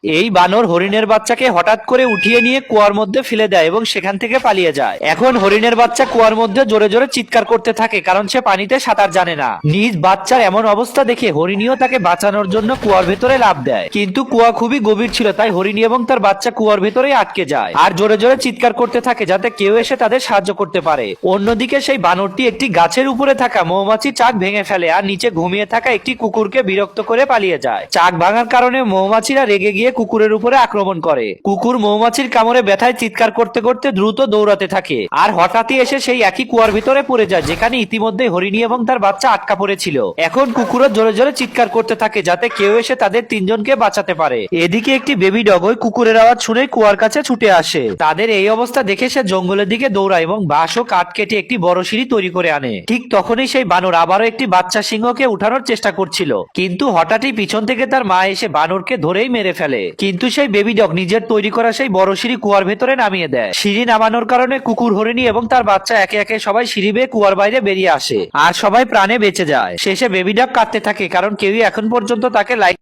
এই বানর হরিণের বাচ্চাকে হঠাৎ করে উঠিয়ে নিয়ে কুয়ার মধ্যে ফেলে দেয় এবং সেখান থেকে পালিয়ে যায়। এখন হরিণের বাচ্চা কুয়ার মধ্যে জোরে জোরে চিৎকার করতে থাকে, কারণ সে পানিতে সাঁতার জানে না। নিজ বাচ্চার এমন অবস্থা দেখে হরিণীও তাকে বাঁচানোর জন্য কুয়ার ভেতরে লাফ দেয়, কিন্তু কুয়া খুবই গভীর ছিল, তাই হরিণী এবং তার বাচ্চা কুয়ার ভেতরেই আটকে যায় আর জোরে জোরে চিৎকার করতে থাকে যাতে কেউ এসে তাদের সাহায্য করতে পারে। অন্যদিকে সেই বানরটি একটি গাছের উপরে থাকা মৌমাছির চাক ভেঙে ফেলে আর নিচে ঘুমিয়ে থাকা একটি কুকুরকে বিরক্ত করে পালিয়ে যায়। চাক ভাঙার কারণে মৌমাছিরা রেগে গিয়ে কুকুরের উপরে আক্রমণ করে। কুকুর মৌমাছির কামড়ে ব্যথায় চিৎকার করতে করতে দ্রুত দৌড়াতে থাকে আর হঠাৎই এসে সেই একই কুয়ার ভিতরে পড়ে যায় যেখানে ইতিমধ্যে হরিণী এবং তার বাচ্চা আটকা পড়েছিল। এখন কুকুরও জোরে জোরে চিৎকার করতে থাকে যাতে কেউ এসে তাদের তিনজনকে বাঁচাতে পারে। এদিকে একটি বেবি ডগ ওই কুকুরের আওয়াজ শুনে কুয়ার কাছে ছুটে আসে। তাদের এই অবস্থা দেখে সে জঙ্গলের দিকে দৌড়ায় এবং বাঁশ ও কাঠ কেটে একটি বড় সিঁড়ি তৈরি করে আনে। ঠিক তখনই সেই বানর আবারও একটি বাচ্চা সিংহকে উঠানোর চেষ্টা করছিল, কিন্তু হঠাৎই পিছন থেকে তার মা এসে বানরকে ধরেই মেরে ফেলে। কিন্তু সেই বেবি ডগ নিজের তৈরি করা সেই বড় সিঁড়ি কুয়ার ভেতরে নামিয়ে দেয়। সিঁড়ি নামানোর কারণে কুকুর, হরিণী এবং তার বাচ্চা একে একে সবাই সিঁড়ি বেয়ে কুয়ার বাইরে বেরিয়ে আসে আর সবাই প্রাণে বেঁচে যায়। শেষে বেবি ডগ কাঁদতে থাকে, কারণ কেউই এখন পর্যন্ত তাকে লাইক